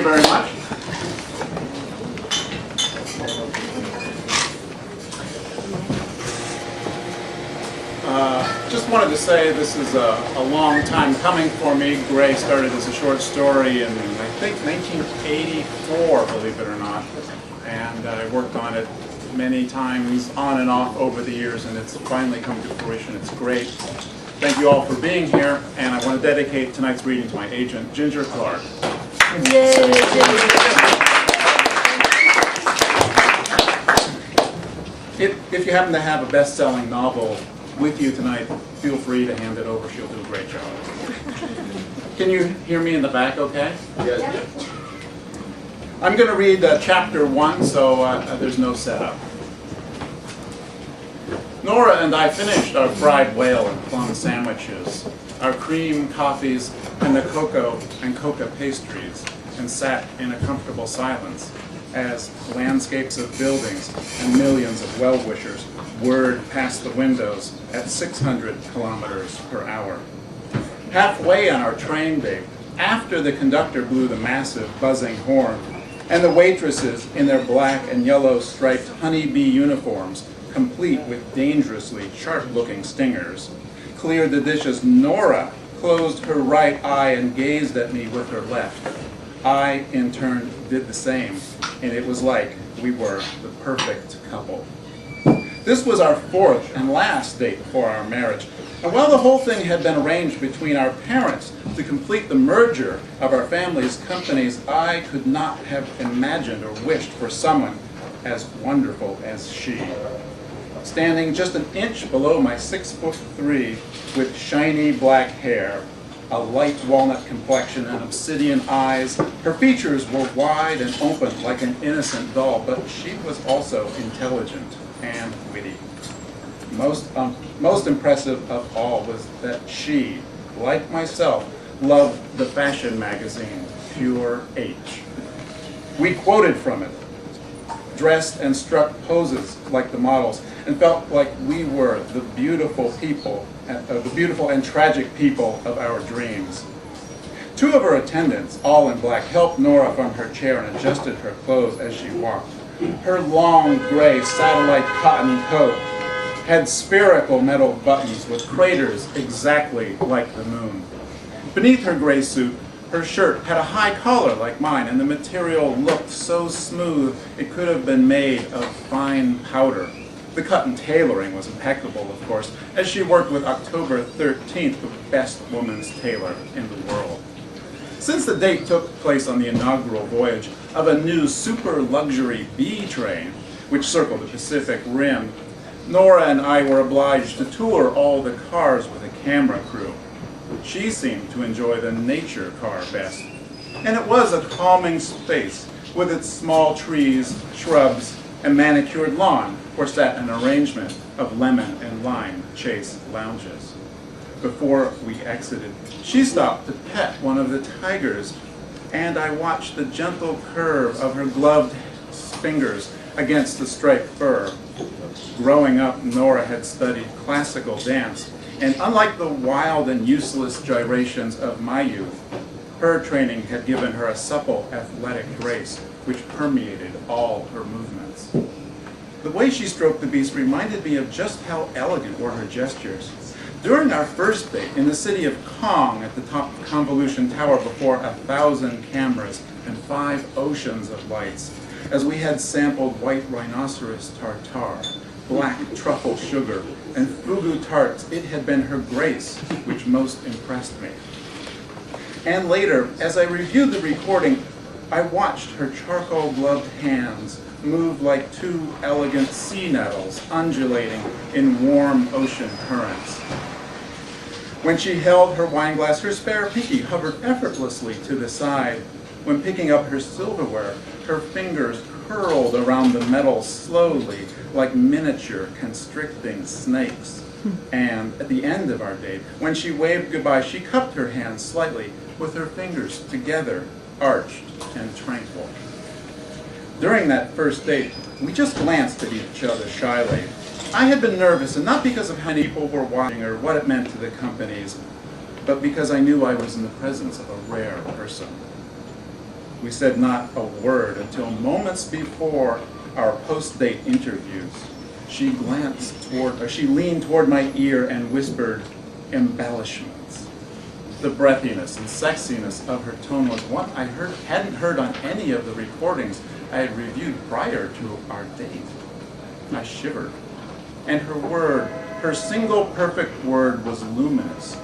you very much. Just wanted to say this is a long time coming for me. Gray started as a short story in, I think, 1984, believe it or not. And I worked on it many times, on and off over the years, and it's finally come to fruition. It's great. Thank you all for being here, and I want to dedicate tonight's reading to my agent, Ginger Clark. Yay, If you happen to have a best-selling novel with you tonight, feel free to hand it over. She'll do a great job. Can you hear me in the back okay? Yes. I'm going to read chapter 1, so there's no setup. Nora and I finished our fried whale and plum sandwiches, our cream coffees, and the cocoa and coca pastries, and sat in a comfortable silence as landscapes of buildings and millions of well-wishers whirred past the windows at 600 kilometers per hour. Halfway on our train day, after the conductor blew the massive buzzing horn, and the waitresses in their black and yellow striped honeybee uniforms, complete with dangerously sharp-looking stingers, cleared the dishes, Nora closed her right eye and gazed at me with her left. I, in turn, did the same, and it was like we were the perfect couple. This was our fourth and last date before our marriage, and while the whole thing had been arranged between our parents to complete the merger of our family's companies, I could not have imagined or wished for someone as wonderful as she. Standing just an inch below my 6'3", with shiny black hair, a light walnut complexion and obsidian eyes, her features were wide and open like an innocent doll, but she was also intelligent and witty. Most impressive of all was that she, like myself, loved the fashion magazine Pure H. We quoted from it, dressed and struck poses like the models, and felt like we were the beautiful people, the beautiful and tragic people of our dreams. Two of her attendants, all in black, helped Nora from her chair and adjusted her clothes as she walked. Her long gray satellite cotton coat had spherical metal buttons with craters exactly like the moon. Beneath her gray suit, her shirt had a high collar like mine, and the material looked so smooth it could have been made of fine powder. The cut and tailoring was impeccable, of course, as she worked with October 13th, the best woman's tailor in the world. Since the date took place on the inaugural voyage of a new super luxury B train, which circled the Pacific Rim, Nora and I were obliged to tour all the cars with a camera crew. She seemed to enjoy the nature car best, and it was a calming space with its small trees, shrubs, and manicured lawn, where sat an arrangement of lemon and lime chase lounges. Before we exited, she stopped to pet one of the tigers, and I watched the gentle curve of her gloved fingers against the striped fur. Growing up, Nora had studied classical dance, and unlike the wild and useless gyrations of my youth, her training had given her a supple, athletic grace which permeated all her movements. The way she stroked the beast reminded me of just how elegant were her gestures. During our first date in the city of Kong at the top of Convolution Tower before 1,000 cameras and 5 oceans of lights, as we had sampled white rhinoceros tartare, black truffle sugar, and fugu tarts, it had been her grace which most impressed me. And later, as I reviewed the recording, I watched her charcoal-gloved hands move like 2 elegant sea nettles undulating in warm ocean currents. When she held her wine glass, her spare pinky hovered effortlessly to the side. When picking up her silverware, her fingers curled around the metal slowly, like miniature constricting snakes. And at the end of our date, when she waved goodbye, she cupped her hands slightly with her fingers together, arched and tranquil. During that first date, we just glanced at each other shyly. I had been nervous, and not because of how many people were watching or what it meant to the companies, but because I knew I was in the presence of a rare person. We said not a word until moments before our post-date interviews. She leaned toward my ear and whispered, "Embellishments." The breathiness and sexiness of her tone was one I hadn't heard on any of the recordings I had reviewed prior to our date. I shivered. And her single perfect word was luminous,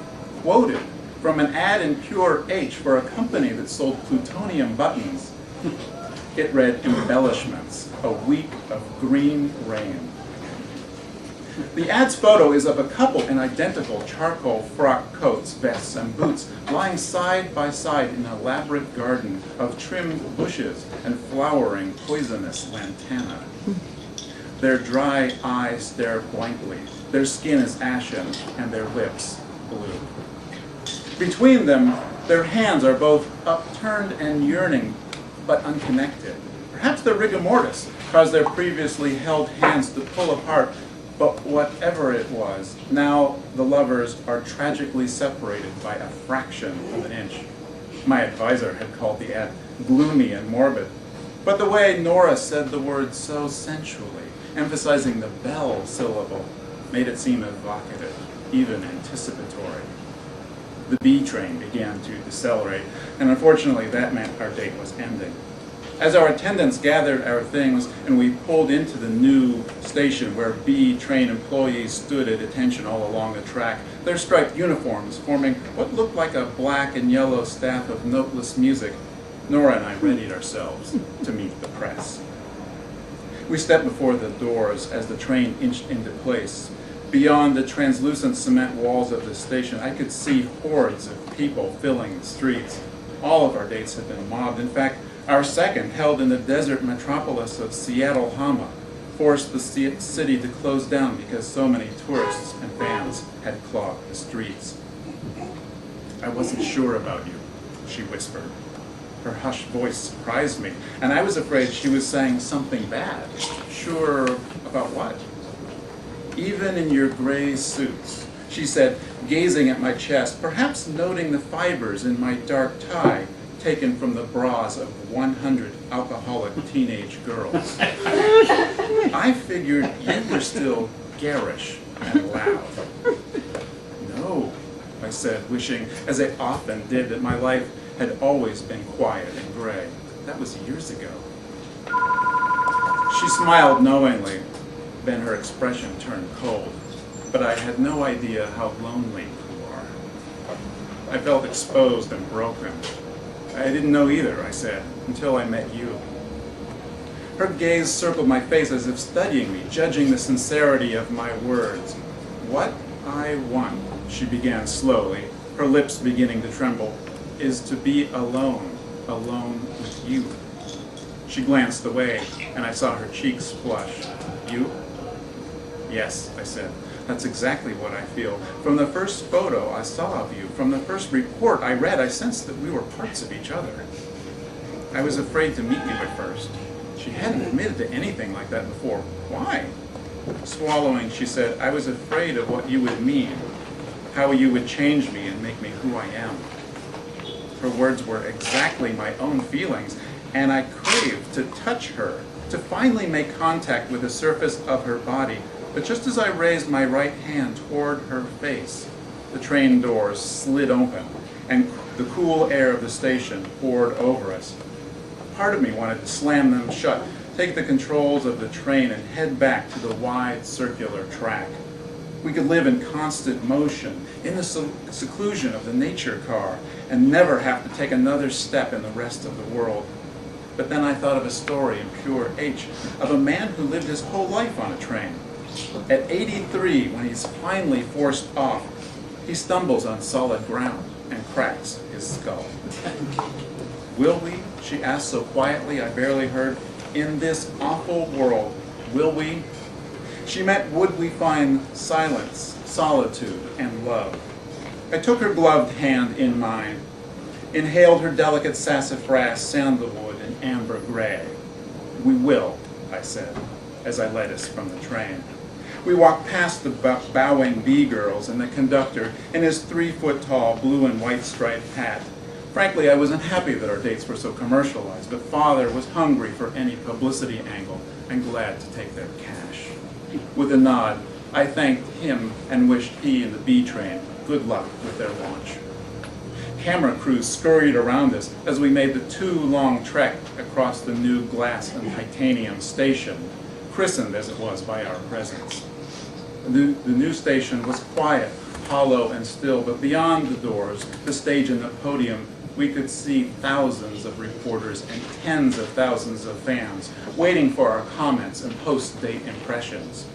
quoted from an ad in Pure H for a company that sold plutonium buttons. It read, "Embellishments, a week of green rain." The ad's photo is of a couple in identical charcoal frock coats, vests, and boots, lying side by side in an elaborate garden of trimmed bushes and flowering poisonous lantana. Their dry eyes stare blankly, their skin is ashen, and their lips blue. Between them, their hands are both upturned and yearning, but unconnected. Perhaps the rigor mortis caused their previously held hands to pull apart, but whatever it was, now the lovers are tragically separated by a fraction of an inch. My advisor had called the ad gloomy and morbid, but the way Nora said the word so sensually, emphasizing the bell syllable, made it seem evocative, even anticipatory. The B train began to decelerate, and unfortunately that meant our date was ending. As our attendants gathered our things and we pulled into the new station where B train employees stood at attention all along the track, their striped uniforms forming what looked like a black and yellow staff of noteless music, Nora and I readied ourselves to meet the press. We stepped before the doors as the train inched into place. Beyond the translucent cement walls of the station, I could see hordes of people filling the streets. All of our dates had been mobbed. In fact, our second, held in the desert metropolis of Seattle-Hama, forced the city to close down because so many tourists and fans had clogged the streets. "I wasn't sure about you," she whispered. Her hushed voice surprised me, and I was afraid she was saying something bad. "Sure about what?" "Even in your gray suits," she said, gazing at my chest, perhaps noting the fibers in my dark tie taken from the bras of 100 alcoholic teenage girls. I figured you were still garish and loud. "No," I said, wishing, as I often did, that my life had always been quiet and gray. That was years ago. She smiled knowingly, then her expression turned cold, but I had no idea how lonely you are. I felt exposed and broken. "I didn't know either," I said, "until I met you." Her gaze circled my face as if studying me, judging the sincerity of my words. "What I want," she began slowly, her lips beginning to tremble, "is to be alone with you." She glanced away, and I saw her cheeks flush. "You?" "Yes," I said. "That's exactly what I feel. From the first photo I saw of you, from the first report I read, I sensed that we were parts of each other. I was afraid to meet you at first." She hadn't admitted to anything like that before. "Why?" Swallowing, she said, "I was afraid of what you would mean, how you would change me and make me who I am." Her words were exactly my own feelings, and I craved to touch her, to finally make contact with the surface of her body. But just as I raised my right hand toward her face, the train doors slid open, and the cool air of the station poured over us. A part of me wanted to slam them shut, take the controls of the train, and head back to the wide circular track. We could live in constant motion, in the seclusion of the nature car, and never have to take another step in the rest of the world. But then I thought of a story in Pure H of a man who lived his whole life on a train. At 83, when he's finally forced off, he stumbles on solid ground and cracks his skull. "Will we?" she asked so quietly I barely heard. "In this awful world, will we?" She meant, would we find silence, solitude, and love? I took her gloved hand in mine, inhaled her delicate sassafras, sandalwood, and amber gray. "We will," I said, as I led us from the train. We walked past the bowing B girls and the conductor in his 3-foot-tall blue and white striped hat, Frankly, I wasn't happy that our dates were so commercialized, but Father was hungry for any publicity angle and glad to take their cash. With a nod, I thanked him and wished he and the B train good luck with their launch. Camera crews scurried around us as we made the too-long trek across the new glass and titanium station, christened as it was by our presence. The new station was quiet, hollow and still, but beyond the doors, the stage and the podium, we could see thousands of reporters and tens of thousands of fans waiting for our comments and post-date impressions.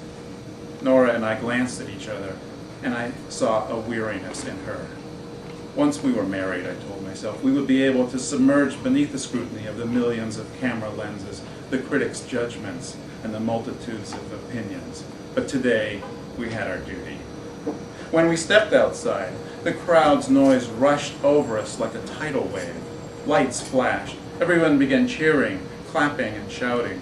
Nora and I glanced at each other, and I saw a weariness in her. Once we were married, I told myself, we would be able to submerge beneath the scrutiny of the millions of camera lenses, the critics' judgments, and the multitudes of opinions. But today, we had our duty. When we stepped outside, the crowd's noise rushed over us like a tidal wave. Lights flashed. Everyone began cheering, clapping, and shouting.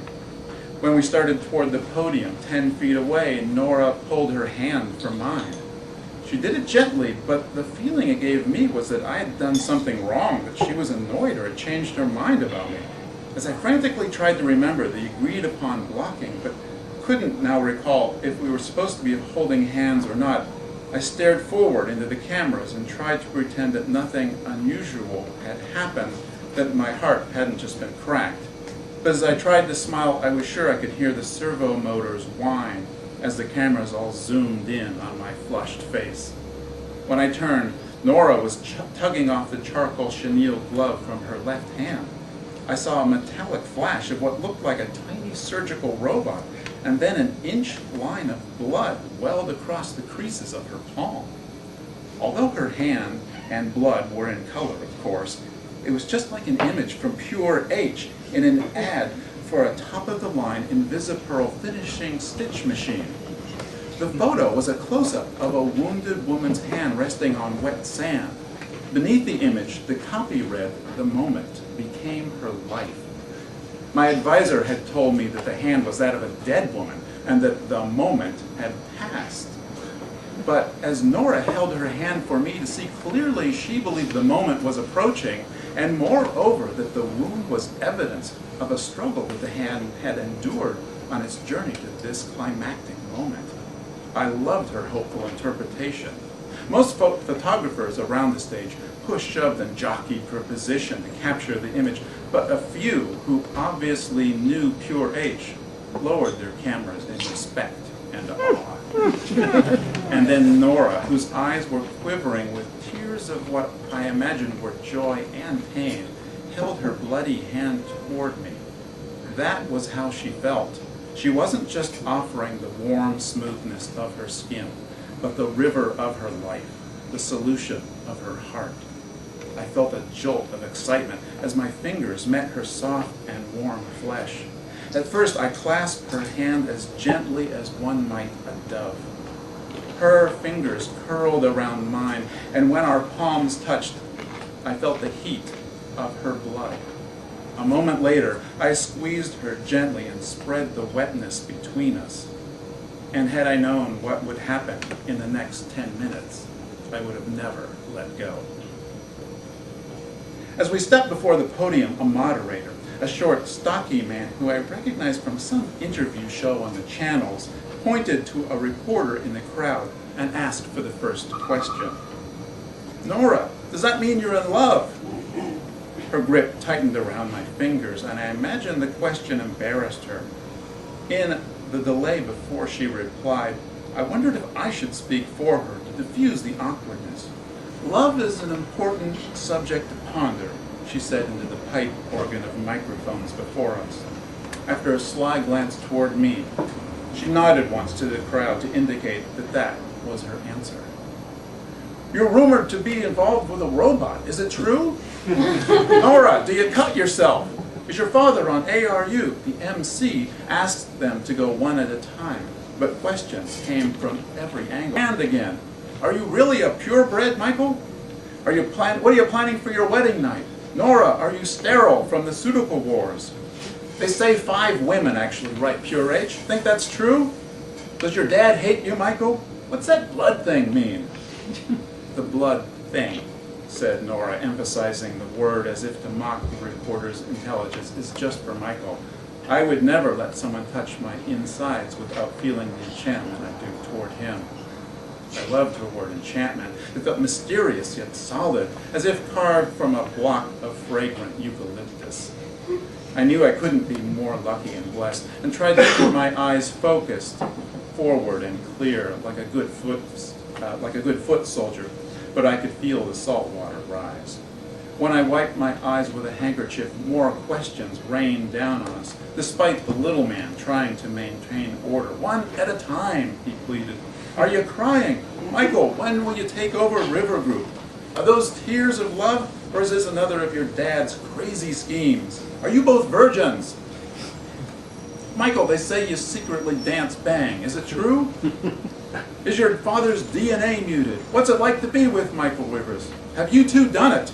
When we started toward the podium, 10 feet away, Nora pulled her hand from mine. She did it gently, but the feeling it gave me was that I had done something wrong, that she was annoyed or had changed her mind about me. As I frantically tried to remember the agreed-upon blocking, but couldn't now recall if we were supposed to be holding hands or not, I stared forward into the cameras and tried to pretend that nothing unusual had happened, that my heart hadn't just been cracked. But as I tried to smile, I was sure I could hear the servo motors whine as the cameras all zoomed in on my flushed face. When I turned, Nora was tugging off the charcoal chenille glove from her left hand. I saw a metallic flash of what looked like a tiny surgical robot, and then an inch line of blood welled across the creases of her palm. Although her hand and blood were in color, of course, it was just like an image from Pure H in an ad for a top-of-the-line Invisipearl finishing stitch machine. The photo was a close-up of a wounded woman's hand resting on wet sand. Beneath the image, the copy read, "The moment became her life." My advisor had told me that the hand was that of a dead woman and that the moment had passed. But as Nora held her hand for me to see clearly, she believed the moment was approaching, and moreover that the wound was evidence of a struggle that the hand had endured on its journey to this climactic moment. I loved her hopeful interpretation. Most photographers around the stage pushed, shoved, and jockeyed for position to capture the image, but a few who obviously knew Pure H lowered their cameras in respect and awe. And then Nora, whose eyes were quivering with tears of what I imagined were joy and pain, held her bloody hand toward me. That was how she felt. She wasn't just offering the warm smoothness of her skin, but the river of her life, the solution of her heart. I felt a jolt of excitement as my fingers met her soft and warm flesh. At first, I clasped her hand as gently as one might a dove. Her fingers curled around mine, and when our palms touched, I felt the heat of her blood. A moment later, I squeezed her gently and spread the wetness between us. And had I known what would happen in the next 10 minutes, I would have never let go. As we stepped before the podium, a moderator, a short, stocky man who I recognized from some interview show on the channels, pointed to a reporter in the crowd and asked for the first question. "Nora, does that mean you're in love?" Her grip tightened around my fingers, and I imagined the question embarrassed her. In the delay before she replied, I wondered if I should speak for her to diffuse the awkwardness. "Love is an important subject to ponder," she said into the pipe organ of microphones before us. After a sly glance toward me, she nodded once to the crowd to indicate that that was her answer. "You're rumored to be involved with a robot. Is it true?" "Nora, do you cut yourself? Is your father on ARU?" The MC asked them to go one at a time, but questions came from every angle. And again, "Are you really a purebred, Michael? What are you planning for your wedding night? Nora, are you sterile from the pseudocol wars? They say 5 women actually write Pure H. Think that's true? Does your dad hate you, Michael? What's that blood thing mean?" The blood thing said Nora, emphasizing the word as if to mock the reporter's intelligence, is just for Michael. I would never let someone touch my insides without feeling the enchantment I do toward him. I loved her word enchantment. It felt mysterious yet solid, as if carved from a block of fragrant eucalyptus. I knew I couldn't be more lucky and blessed, and tried to keep my eyes focused, forward and clear, like a good foot soldier, but I could feel the salt water rise. When I wiped my eyes with a handkerchief, more questions rained down on us, despite the little man trying to maintain order. One at a time, he pleaded. Are you crying? Michael, when will you take over River Group? Are those tears of love, or is this another of your dad's crazy schemes? Are you both virgins? Michael, they say you secretly dance bang. Is it true? Is your father's DNA muted? What's it like to be with Michael Rivers? Have you two done it?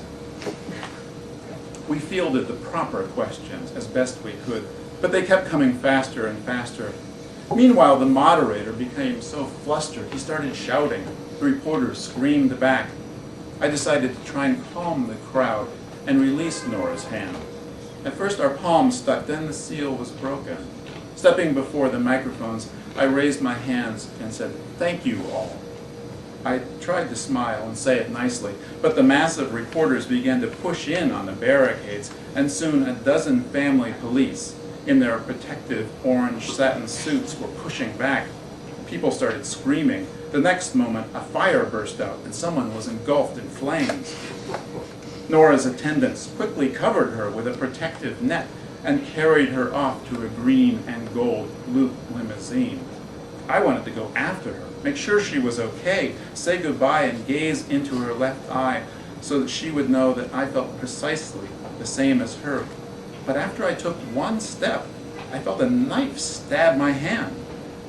We fielded the proper questions as best we could, but they kept coming faster and faster. Meanwhile, the moderator became so flustered, he started shouting. The reporters screamed back. I decided to try and calm the crowd and release Nora's hand. At first our palms stuck, then the seal was broken. Stepping before the microphones, I raised my hands and said, "Thank you all." I tried to smile and say it nicely, but the mass of reporters began to push in on the barricades, and soon a dozen family police in their protective orange satin suits were pushing back. People started screaming. The next moment, a fire burst out, and someone was engulfed in flames. Nora's attendants quickly covered her with a protective net and carried her off to a green and gold blue limousine. I wanted to go after her, make sure she was okay, say goodbye and gaze into her left eye so that she would know that I felt precisely the same as her. But after I took one step, I felt a knife stab my hand.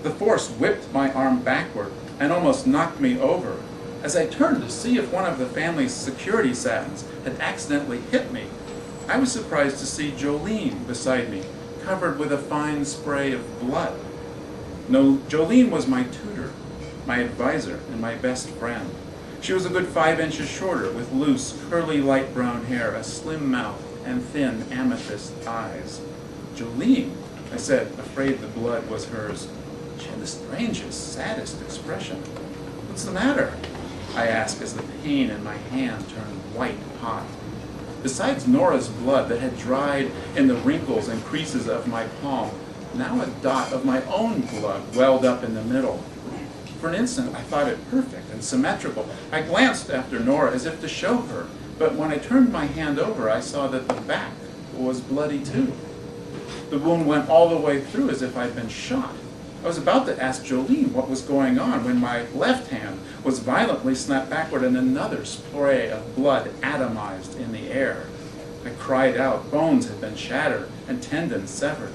The force whipped my arm backward and almost knocked me over. As I turned to see if one of the family's security satins had accidentally hit me, I was surprised to see Jolene beside me, covered with a fine spray of blood. No, Jolene was my tutor, my advisor, and my best friend. She was a good 5 inches shorter, with loose, curly light brown hair, a slim mouth, and thin amethyst eyes. Jolene, I said, afraid the blood was hers. She had the strangest, saddest expression. What's the matter? I asked as the pain in my hand turned white hot. Besides Nora's blood that had dried in the wrinkles and creases of my palm, now a dot of my own blood welled up in the middle. For an instant, I thought it perfect and symmetrical. I glanced after Nora as if to show her, but when I turned my hand over, I saw that the back was bloody too. The wound went all the way through as if I'd been shot. I was about to ask Jolene what was going on when my left hand was violently snapped backward and another spray of blood atomized in the air. I cried out. Bones had been shattered and tendons severed.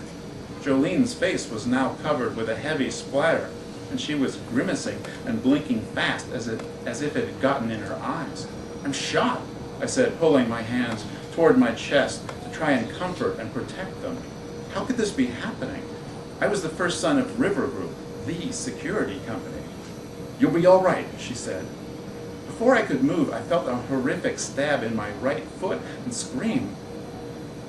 Jolene's face was now covered with a heavy splatter, and she was grimacing and blinking fast as if it had gotten in her eyes. I'm shot, I said, pulling my hands toward my chest to try and comfort and protect them. How could this be happening? I was the first son of River Group, the security company. You'll be all right, she said. Before I could move, I felt a horrific stab in my right foot and screamed.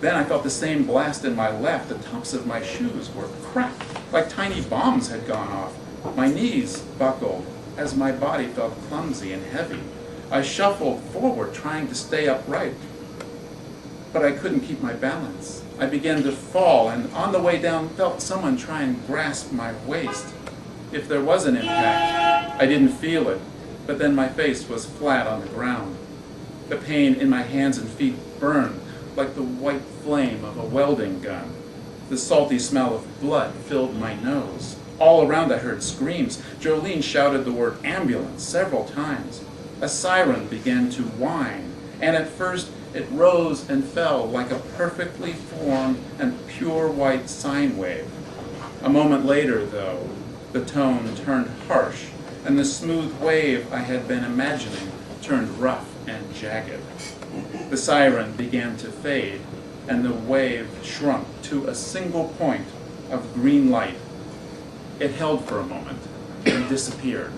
Then I felt the same blast in my left. The tops of my shoes were cracked, like tiny bombs had gone off. My knees buckled as my body felt clumsy and heavy. I shuffled forward, trying to stay upright, but I couldn't keep my balance. I began to fall, and on the way down, felt someone try and grasp my waist. If there was an impact, I didn't feel it, but then my face was flat on the ground. The pain in my hands and feet burned like the white flame of a welding gun. The salty smell of blood filled my nose. All around I heard screams. Jolene shouted the word ambulance several times. A siren began to whine, and at first it rose and fell like a perfectly formed and pure white sine wave. A moment later, though, the tone turned harsh, and the smooth wave I had been imagining turned rough and jagged. The siren began to fade, and the wave shrunk to a single point of green light. It held for a moment and disappeared.